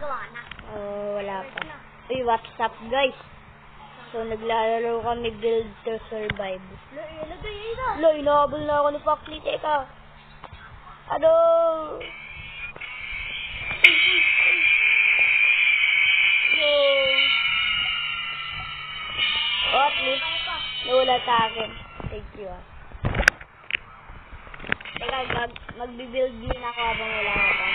gawa na. Wala pa. Uy, what's up guys? So, naglalaro kami Build to Survive. Lo, inahabol na ako ni Foxy. Teka. Ano? Oh, please. Nawala sa akin. Thank you, ah. Teka, magbibuild din ako habang wala ka pa.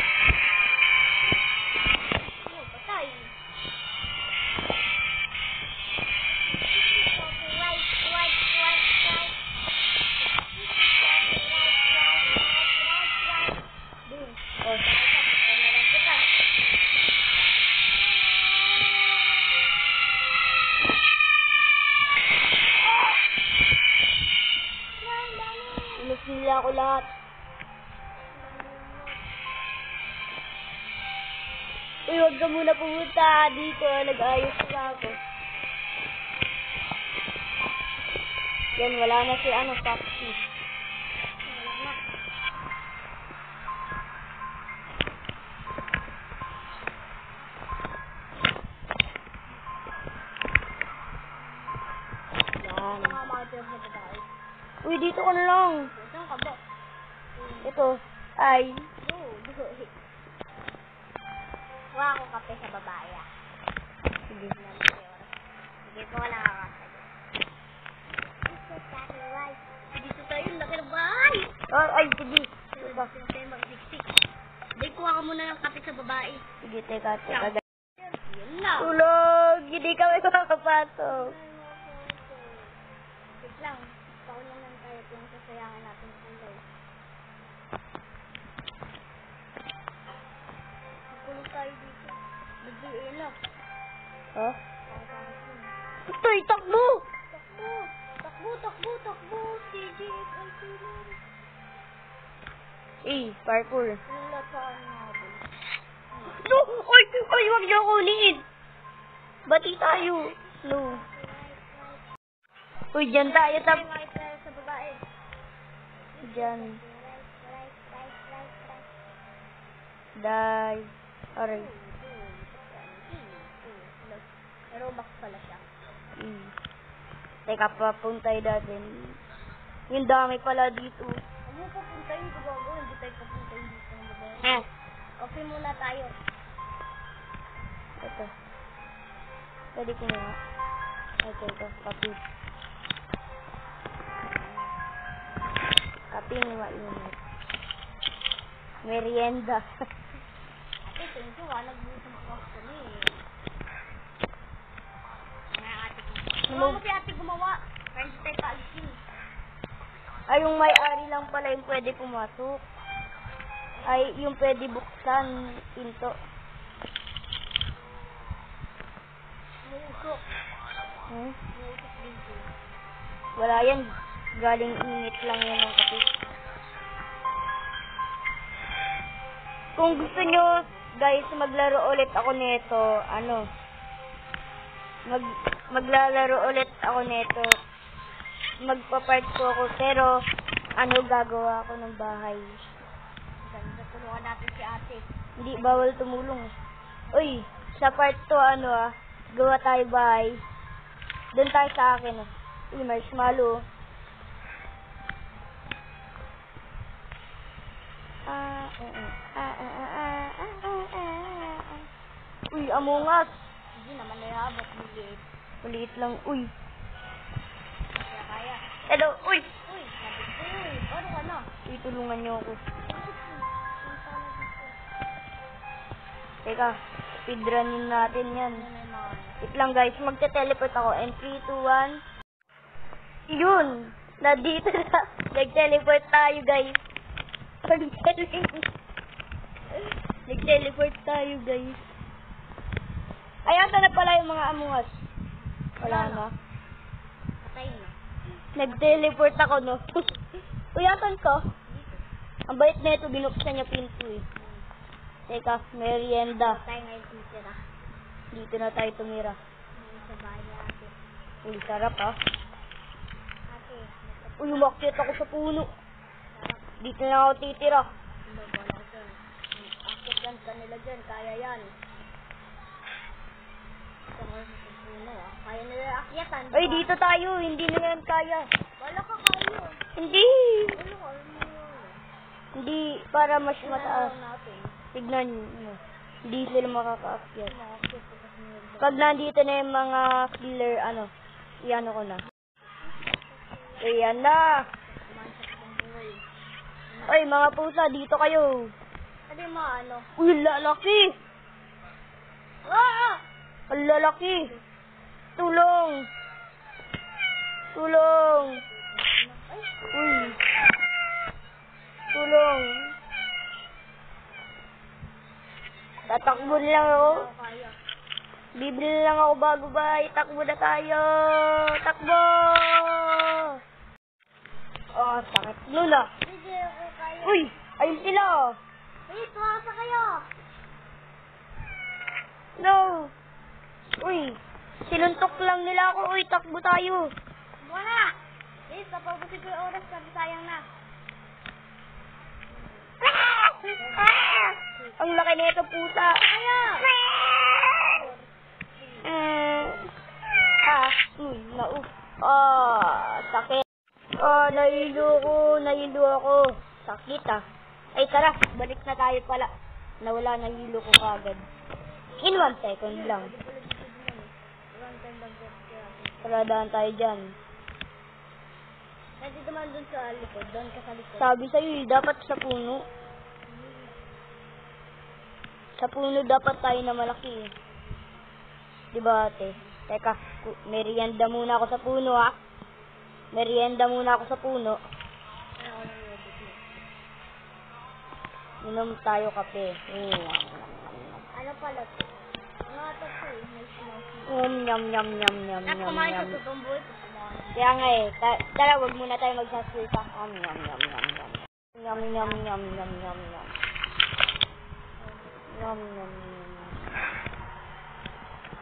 Patay. Nila ako lahat. Uy, huwag ka muna pumunta dito. Nag-ayos na ako. Yan, wala na si Foxy. Yan. Uy, dito ka na lang. Ito. Ay. Kuha ako kape sa babae. Sige. Sige po, wala ka kasi. Dito tayo, laki ng bahay. Ay, sige. Dito tayo mag-siksik. Hindi, kuha ka muna ng kape sa babae. Sige, teka. Yun lang. Tulog! Hindi kami makakapasok. Wait lang. Paulan lang tayo kung sasayangan natin sa kulay. Kulong tayo dito. Nag-iin lang. Ha? Tay, takbo! Takbo! TGXLC lang. Parkour. Wala sa habol. No! Ay, huwag niyo kunin! Bati tayo. No. Uy, dyan tayo Sa babae. Dyan. Die. Aray. Robux pala siya. Teka, papuntay natin. Yung dami pala dito. Huwag mo papuntayin ko bago. Hindi tayo papuntayin dito ng babae. Okay muna tayo. Ito. Pwede ko nga. Ito. Kapi. Kapi ni mainit. Merienda. Ito yung nagbuto mo kami. Si ate gumawa. Friends tayo paalisin. Ay, yung may-ari lang pala yung pwede pumasok. Ay, yung pwede buksan pinto. Muusok. Muusok dito. Wala yan. Galing init lang yan ng kape. Kung gusto nyo, guys, maglaro ulit ako nito, maglalaro ulit ako nito. Magpa-part ko ako, pero, gagawa ako ng bahay. Ganda, tulungan natin si ate. Hindi, bawal tumulong. Uy, sa part 2, gawa tayo bahay. Doon tayo sa akin, Uy, marshmallow. Uy, Among Us. Hindi naman naihabot, maliit. Maliit lang, uy. Kaya. Hello, uy. Ano ka na? Uy, tulungan niyo ako. Teka, speedrunin natin yan. Wait lang guys, magte-teleport ako. And 3, 2, 1. Yun! Nandito na. Nag-teleport tayo guys. Nag-teleport tayo guys. Ay, ata na pala yung mga Among Us. Wala na. Patay na. Nag-teleport ako, no? Uy, asan ka? Ang bait na ito, binuksan niya pinto eh. Teka, merienda. Patay ngayon titira. Dito na tayo tumira. Sa bahay ni ate. Uy, sarap ah. Ate, Uy, umakyat ako sa puno. Dito na ako titira. akit yan kanila dyan, kaya yan. Puno ah. Kaya nila akyatan. Ay, dito tayo. Hindi na yan kaya. Wala ka kayo. Hindi. Wala ka. Hindi, para mas mataas. natin. Tignan nyo. Hindi sila makakaakyat. Makakit ko kasi nila. Pag nandito na yung mga killer, iyan ko na. Ayan na. Ay, mga pusa, dito kayo. Kasi ano? Uy, lalaki. Ah! Ang lalaki. Tulong. Tulong. Uy. Tulong. Tatakbo na lang ako. Kaya. Bibili lang ako bago ba. Takbo na tayo. Takbo. Oh, sakit nun ah. Hindi ako kaya. Uy, ayun sila. Uy, tuwasa kayo. No. Uy, sinuntok lang nila ako. Uy, takbo tayo. Wala. Please, napabusin ko yung oras kasi sayang na. Ang laki nito pusa. Kaya. Sakit. Nahilo ako. Sakit Ay, tara, balik na tayo pala. Nawala, nahilo ko kagad. In 1 second lang. Paradaan tayo dyan. Nandito naman dun sa likod. Doon ka sa likod. Sabi sa'yo, dapat sa puno. Sa puno dapat tayo na malaki. Diba, ate? Teka, merienda muna ako sa puno, Merienda muna ako sa puno. Inom tayo kape. Ano pala to? Ano ito po May smoke. Yum, yum, yum, yum, At yum, kumain sa yum. tutong buhay ko kumain. Kaya nga tara, wag muna tayo magsasalita. Yum, yum, yum, yum, yum. Yum, yum, yum, yum, yum, yum. Yum, yum, yum.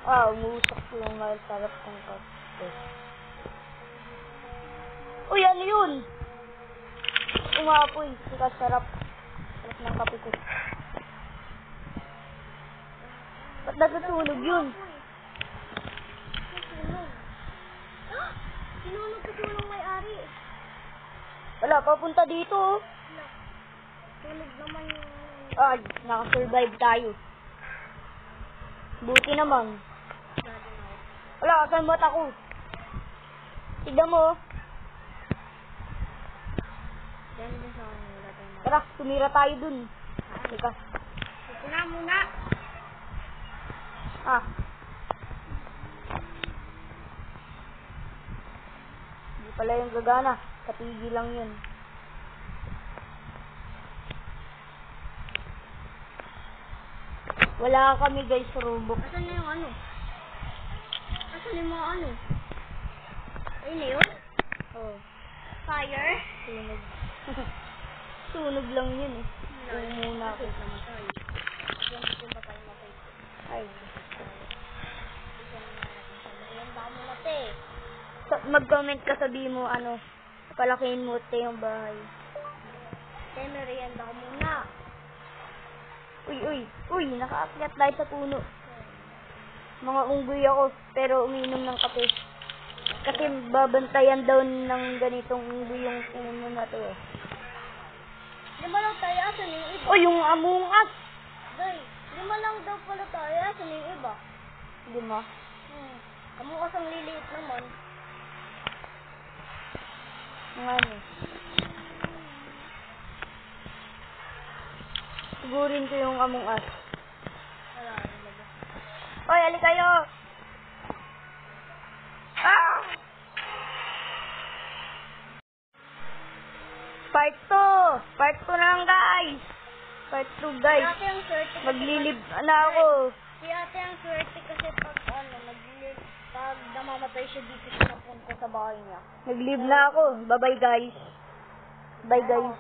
Umuusok ko yung sarap ng kape. Uy, ano yun? Umapoy. Sika sarap. Sarap ng kape ko. Ba't natutulog yun? Sunog. Sinunog kasi walang may-ari. Wala, papunta dito. Sunog naman yung... Ay, nakasurvive tayo. Buti naman. Wala, saan mata ko? Tignan mo. Yan din sa akin. Wala tayong Tara, tumira tayo dun. Teka. Ito na muna. Hindi pala yung gagana. Katigil lang yun. Wala kami guys sa Roblox. Asan na yung ano? Asan yung mga ano? Ayun na yun? Oh, Fire? sunog. Sunog lang yun muna ako. naman tayo. Yan yung pa tayo matay. Ay. Yan baka mo mati. Mag-comment ka, sabihin mo palakihin mo yung bahay. Kaya merienda ko muna. Uy, nakaakyat tayo sa puno. Mga unggoy ako, pero umiinom ng kape. Kasi babantayan daw ng ganitong unggoy yung puno na to Lima lang tayo, asan yung iba? yung Among Us! Day, lima lang daw pala tayo, asan yung iba? Di ba? Among Us ang liliit naman. Sigurin ko yung Among Us. Wala, nalabas. Hoy, ali kayo! Part 2! Part 2 na lang, guys! Part 2, guys. Ate ang swerte kasi Maglilib na ako. Si ate ang swerte kasi pag pag namamatay siya dito sa napunta sa bahay niya. Naglib na ako. Bye-bye, guys. Bye, guys.